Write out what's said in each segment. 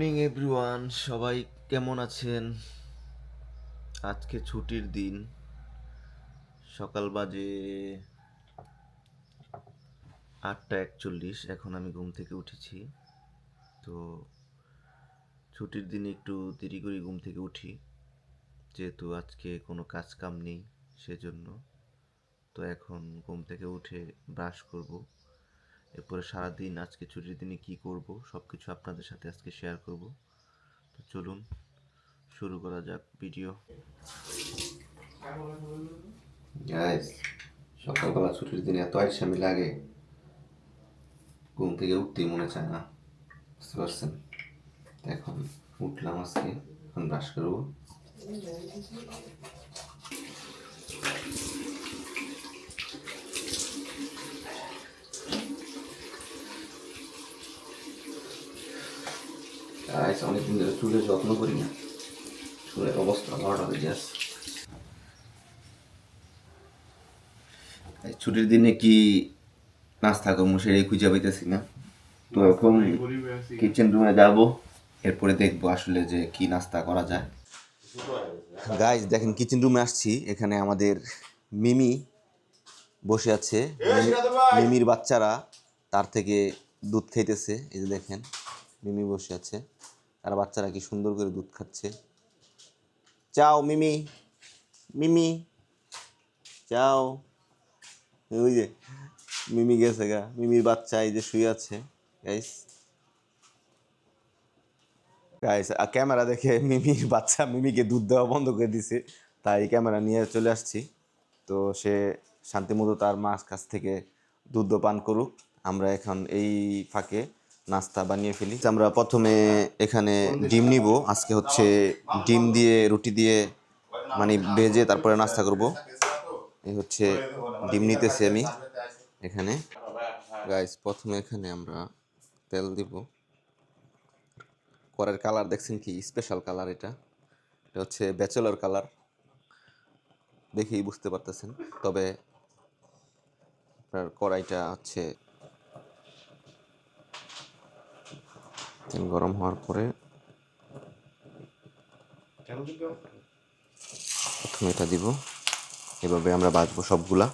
Morning everyone, সবাই কেমন আছেন? আজকে ছুটির দিন। সকাল বাজে 8:41। এখন আমি ঘুম থেকে উঠেছি। তো ছুটির দিনে একটু দেরি করে ঘুম থেকে উঠি, যেহেতু আজকে কোনো কাজ কাম নেই সেজন্য। তো এখন ঘুম থেকে উঠে ব্রাশ করব, এরপরে সারাদিন আজকে ছুটির দিনে কি করব সব কিছু আপনাদের সাথে আজকে শেয়ার করব। তো চলুন শুরু করা যাক ভিডিও। গাইস, সকালবেলা ছুটির দিনে এত আইসামি লাগে, ঘুম থেকে উঠতেই মনে চায় না, বুঝতে পারছেন? এখন উঠলাম, আজকে এখন ব্রাশ করবো। গাইস, অনেকদিন ধরে চুলের যত্ন করি না, চুলের অবস্থা ভালোটা হয়ে যাচ্ছে। ছুটির দিনে কি নাস্তা করবো সেটাই খুঁজে পাইতেছি না। তো এখন কিচেন রুমে যাব, এরপরে দেখবো আসলে যে কি নাস্তা করা যায়। গাইস দেখেন, কিচেন রুমে আসছি, এখানে আমাদের মিমি বসে আছে। মিমির বাচ্চারা তার থেকে দুধ খাইতেছে। এই যে দেখেন, মিমি বসে আছে, তার বাচ্চারা কি সুন্দর করে দুধ খাচ্ছে। চাও মিমি, মিমি চাও। ওই যে মিমি গেছে গা, মিমির বাচ্চা এই যে শুয়ে আছে। গাইস গাইস ক্যামেরা দেখে মিমির বাচ্চা মিমিকে দুধ দেওয়া বন্ধ করে দিছে, তাই ক্যামেরা নিয়ে চলে আসছি। তো সে শান্তিমতো তার মার কাছ থেকে দুধ পান করুক, আমরা এখন এই ফাঁকে নাস্তা বানিয়ে ফেলি। আমরা প্রথমে এখানে ডিম নিব। আজকে হচ্ছে ডিম দিয়ে রুটি দিয়ে মানে ভেজে তারপরে নাস্তা করব। এই হচ্ছে ডিম নিতেছি আমি এখানে। গাইস প্রথমে এখানে আমরা তেল দিব। কড়াইয়ের কালার দেখছেন কি স্পেশাল কালার, এটা এটা হচ্ছে ব্যাচেলর কালার, দেখেই বুঝতে পারতেছেন। তবে আপনার কড়াইটা হচ্ছে তেল গরম হওয়ার পরে প্রথমে এটা দিব, এভাবে আমরা ভাজবো সবগুলা।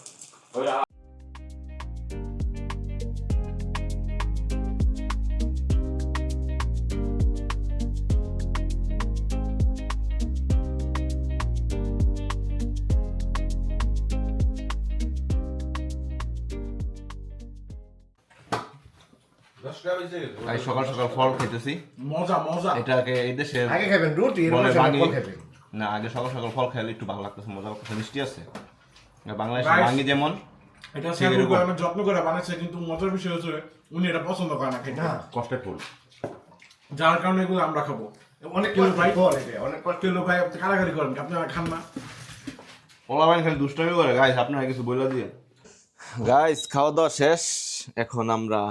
সকাল সকাল ফল খেতেছি, মজা মজা। এটাকে এই দেশে আগে খাবেন রুটি, এর বলে মধ্যে ভাঙি। ফল খাবেন। না, আগে সকাল সকাল ফল খাইলে একটু ভালো লাগতেছে, মজা লাগতেছে, মিষ্টি আছে। বাংলাদেশে Guys, ভাঙি যেমন এটা ঠিক এরকম। আমি যত্ন করে বানাইছে, কিন্তু মজার বিষয় হচ্ছে উনি এটা পছন্দ করে না খেতে, কষ্টের ফুল, যার কারণে এগুলো আমরা খাবো। অনেক কিলো ভাই, অনেক কিলো ভাই আপনি কারাগারি করেন, আপনারা খান না। ওলা বাইন খালি দুষ্টামি করে। গাইস আপনারা কিছু বইলা দিয়ে। গাইস খাওয়া দাওয়া শেষ, এখন আমরা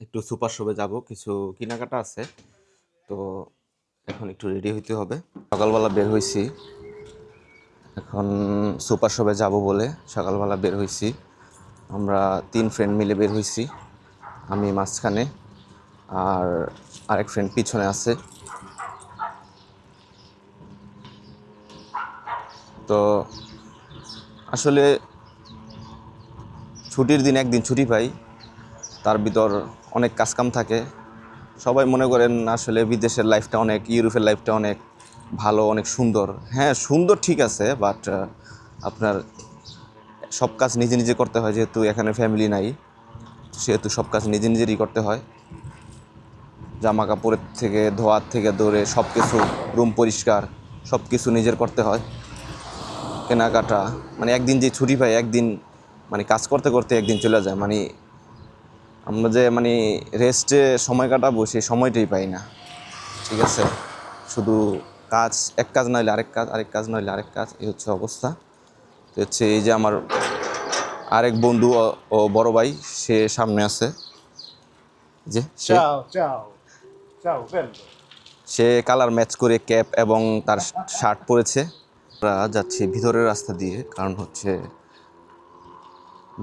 একটু সুপার শপে যাব, কিছু কেনাকাটা আছে। তো এখন একটু রেডি হইতে হবে। সকালবেলা বের হইছি, এখন সুপার শপে যাব বলে সকালবেলা বের হইছি। আমরা 3 ফ্রেন্ড মিলে বের হইছি, আমি মাঝখানে আর আরেক ফ্রেন্ড পিছনে আছে। তো আসলে ছুটির দিন একদিন ছুটি পাই, তার ভিতর অনেক কাজকাম থাকে। সবাই মনে করেন আসলে বিদেশের লাইফটা অনেক, ইউরোপের লাইফটা অনেক ভালো, অনেক সুন্দর। হ্যাঁ সুন্দর, ঠিক আছে, বাট আপনার সব কাজ নিজে নিজে করতে হয়, যেহেতু এখানে ফ্যামিলি নাই, সেহেতু সব কাজ নিজে নিজেরই করতে হয়। জামা কাপড়ের থেকে ধোয়ার থেকে ধরে সব কিছু, রুম পরিষ্কার সব কিছু নিজের করতে হয়। কেনাকাটা মানে একদিন যে ছুটি পাই, একদিন মানে কাজ করতে করতে একদিন চলে যায়। মানে আমরা যে মানে রেস্টে সময় কাটাবো সেই সময়টাই পাই না, ঠিক আছে? শুধু কাজ, এক কাজ নইলে আরেক কাজ, আরেক কাজ নইলে আরেক কাজ, এই হচ্ছে অবস্থা। তো হচ্ছে এই যে আমার আরেক বন্ধু ও বড় ভাই, সে সামনে আছে, যে সে কালার ম্যাচ করে ক্যাপ এবং তার শার্ট পরেছে। আমরা যাচ্ছি ভিতরের রাস্তা দিয়ে, কারণ হচ্ছে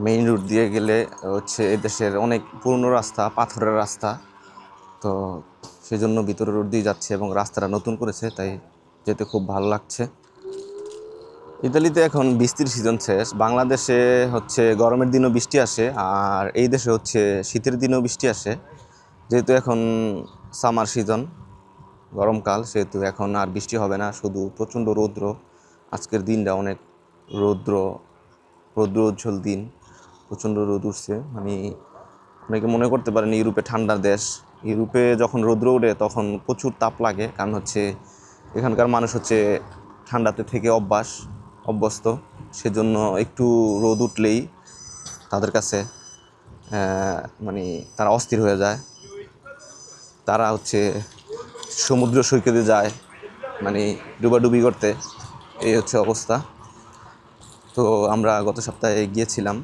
মেইন রোড দিয়ে গেলে হচ্ছে এদেশের অনেক পুরনো রাস্তা, পাথরের রাস্তা, তো সেই জন্য ভিতরে রোড দিয়ে যাচ্ছে এবং রাস্তাটা নতুন করেছে, তাই যেতে খুব ভালো লাগছে। ইতালিতে এখন বৃষ্টির সিজন শেষ। বাংলাদেশে হচ্ছে গরমের দিনও বৃষ্টি আসে, আর এই দেশে হচ্ছে শীতের দিনেও বৃষ্টি আসে। যেহেতু এখন সামার সিজন, গরমকাল, সেহেতু এখন আর বৃষ্টি হবে না, শুধু প্রচণ্ড রৌদ্র। আজকের দিনটা অনেক রৌদ্র উজ্জ্বল দিন, প্রচণ্ড রোদ উঠছে। মানে অনেকে মনে করতে পারেন ইউরোপে ঠান্ডার দেশ। ইউরোপে যখন রৌদ্র ওঠে তখন প্রচুর তাপ লাগে, কারণ হচ্ছে এখানকার মানুষ হচ্ছে ঠান্ডাতে থেকে অভ্যস্ত। সেজন্য একটু রোদ উঠলেই তাদের কাছে মানে তারা অস্থির হয়ে যায়। তারা হচ্ছে সমুদ্র সৈকতে যায় মানে ডুবাডুবি করতে, এই হচ্ছে অবস্থা। তো আমরা গত সপ্তাহে গিয়েছিলাম,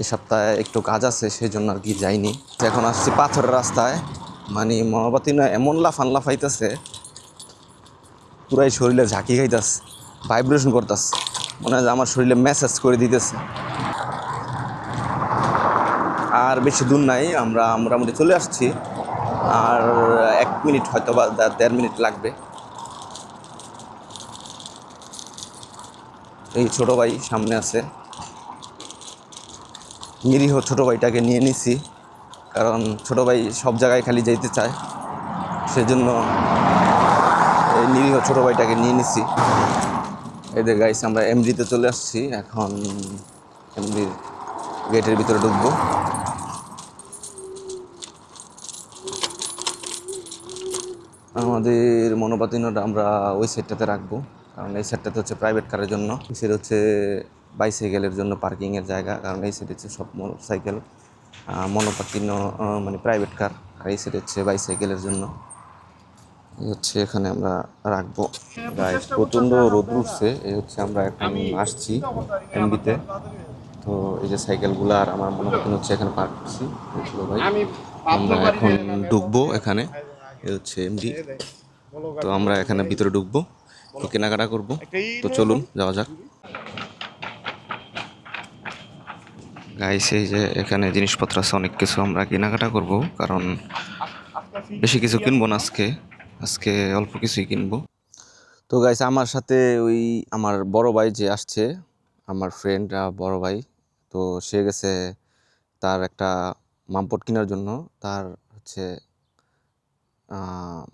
এই সপ্তাহে একটু কাজ আছে সেই জন্য আর কি যাইনি। এখন আসছি পাথরের রাস্তায়, মানে মনোবাতি না এমন লাফাইতেছে, পুরাই শরীরে ঝাঁকি খাইতেছে, ভাইব্রেশন করতেছে, মনে হয় যে আমার শরীরে মেসেজ করে দিতেছে। আর বেশি দূর নাই, আমরা মোটামুটি চলে আসছি। আর 1 মিনিট হয়তো বা 1.5 মিনিট লাগবে। এই ছোট ভাই সামনে আছে, নিরীহ ছোট ভাইটাকে নিয়ে নিছি, কারণ ছোট ভাই সব জায়গায় খালি যেতে চায়, সেজন্য এই নিরীহ ছোট ভাইটাকে নিয়ে নিছি। এদের গাইস আমরা এমডিতে চলে আসছি, এখন এমডির গেটের ভিতরে ঢুকবো। আমাদের মনোবাতিনটা আমরা ওই সাইডটাতে রাখবো, কারণ এই সাইডটাতে হচ্ছে প্রাইভেট কারের জন্য, এই সাইড হচ্ছে বাইসাইকেলের জন্য পার্কিংয়ের জায়গা, কারণ এই সাইড হচ্ছে সব মোটরসাইকেল, মনোপাতিন্য মানে প্রাইভেট কার, আর এই সাইড হচ্ছে বাইসাইকেলের জন্য। এই হচ্ছে এখানে আমরা রাখবো। গাইস প্রচণ্ড রোদ উঠছে, এই হচ্ছে আমরা এখন আসছি এমবিতে। তো এই যে সাইকেলগুলো আর আমার মনোপাতিন হচ্ছে এখানে পার্ক করছি। ভাই আমরা এখন ঢুকবো এখানে, এই হচ্ছে এমডি। তো আমরা এখানে ভিতরে ঢুকবো, তো কেনাকাটা করবো। তো চলুন যাওয়া যাক। গাইস এই যে এখানে জিনিসপত্র আছে অনেক কিছু, আমরা কেনাকাটা করব, কারণ বেশি কিছু কিনবো না আজকে অল্প কিছুই কিনবো। তো গাইস আমার সাথে ওই আমার বড় ভাই যে আসছে, আমার ফ্রেন্ড বড় ভাই, তো সে গেছে তার একটা মামপট কেনার জন্য। তার হচ্ছে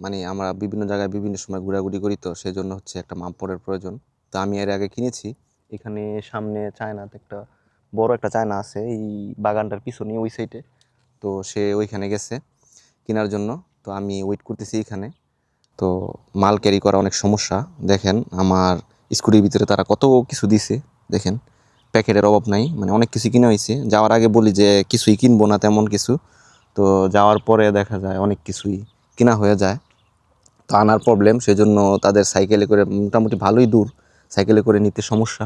মানে আমরা বিভিন্ন জায়গায় বিভিন্ন সময় ঘোরাঘুরি করি, তো সেই জন্য হচ্ছে একটা মামপটের প্রয়োজন। তো আমি এর আগে কিনেছি। এখানে সামনে চায়নাতে একটা বড় একটা চায়না আছে, এই বাগানটার পিছনে ওই সাইডে। তো সে ওইখানে গেছে কেনার জন্য, তো আমি ওয়েট করতেছি এখানে। তো মাল ক্যারি করা অনেক সমস্যা, দেখেন আমার স্কুটির ভিতরে তারা কত কিছু দিছে, দেখেন প্যাকেটের অভাব নাই, মানে অনেক কিছু কিনে হয়েছে। যাওয়ার আগে বলি যে কিছুই কিনবো না তেমন কিছু, তো যাওয়ার পরে দেখা যায় অনেক কিছুই কেনা হয়ে যায়, তো আনার প্রবলেম। সেই জন্য তাদের সাইকেলে করে মোটামুটি ভালোই দূর, সাইকেলে করে নিতে সমস্যা।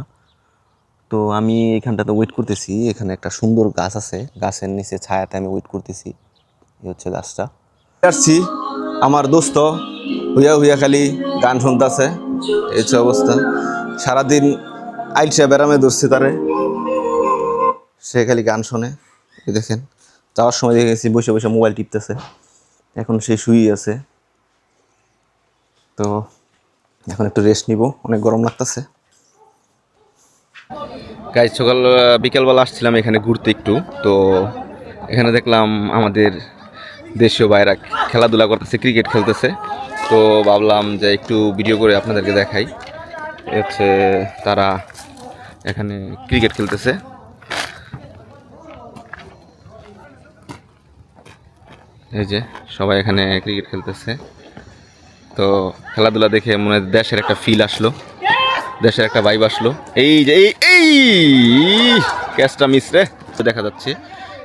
তো আমি এখানটাতে ওয়েট করতেছি, এখানে একটা সুন্দর গাছ আছে, গাছের নিচে ছায়াতে আমি ওয়েট করতেছি। এই হচ্ছে গাছটা। আসছি আমার দোস্ত হুইয়া খালি গান শুনতেছে, এই হচ্ছে অবস্থা। সারাদিন আইলসা বেড়ামে ধরছে তারে, সে খালি গান শোনে। এই দেখেন যাওয়ার সময় দেখে গেছি বসে বসে মোবাইল টিপতেছে, এখন সে শুয়ে আছে। তো এখন একটু রেস্ট নিব, অনেক গরম লাগতেছে। গাইজ বিকেলবেলা আসছিলাম এখানে ঘুরতে একটু, তো এখানে দেখলাম আমাদের দেশীয় ভাইরা খেলাধুলা করতেছে, ক্রিকেট খেলতেছে। তো ভাবলাম যে একটু ভিডিও করে আপনাদেরকে দেখাই। হচ্ছে তারা এখানে ক্রিকেট খেলতেছে, এই যে সবাই এখানে ক্রিকেট খেলতেছে। তো খেলাধুলা দেখে মনে হয় দেশের একটা ফিল আসলো, দেশের একটা ভাইব আসলো। এই যে এই ক্যাচটা মিস রে, দেখা যাচ্ছে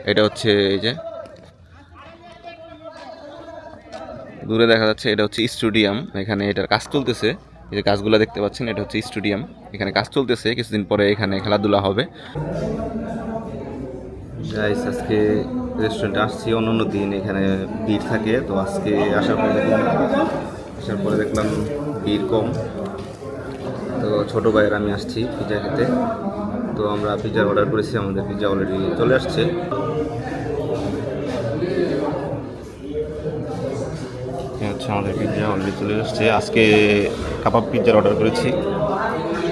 এটা হচ্ছে এই যে দূরে দেখা যাচ্ছে, এটা হচ্ছে স্টেডিয়াম। এখানে এটার কাজ চলতেছে, এই যে কাজগুলো দেখতে পাচ্ছেন, এটা হচ্ছে স্টেডিয়াম। এখানে কাজ চলতেছে, কিছুদিন পরে এখানে খেলাধুলা হবে। গাইস আজকে রেস্টুরেন্টে আসছি, অন্য দিন এখানে ভিড় থাকে, তো আজকে আসার পরে দেখলাম ভিড় কম। তো ছোটো ভাইয়ের আমি আসছি পিৎজা খেতে, তো আমরা পিৎজা অর্ডার করেছি, আমাদের পিৎজা অলরেডি চলে আসছে। আমাদের পিৎজা অলরেডি চলে আসছে। আজকে কাবাব পিৎজার অর্ডার করেছি।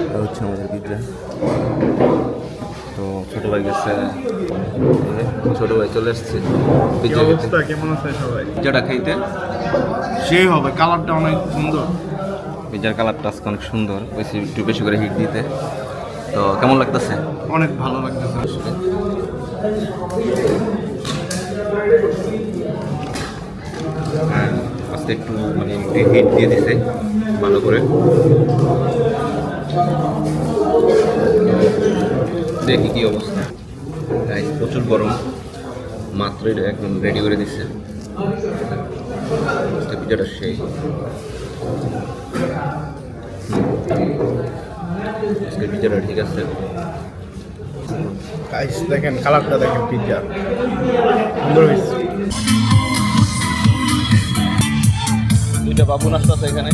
এটা হচ্ছে আমাদের পিৎজা। তো ছোটো ভাই গেছে, ছোটো ভাই চলে এসছে পিৎজা খেতে। কেমন আছে সবাই? পিৎজাটা খাইতে সেই হবে, কালারটা অনেক সুন্দর। পিৎজার কালারটা আজকে অনেক সুন্দর, একটু বেশি করে হিট দিতে। তো কেমন লাগতেছে? অনেক ভালো লাগতেছে আসলে। আজকে একটু মানে হিট দিয়ে দিছে ভালো করে। দেখি কি অবস্থা। গাইস প্রচুর গরম, মাত্রই এখন রেডি করে দিচ্ছে। পিৎজাটা সেই আজকে পিৎজাটা ঠিক আছে। গাইস দেখেন কালারটা, দেখেন পিৎজা সুন্দর হয়েছে। দুইটা বাবু নাস্তা আছে এখানে।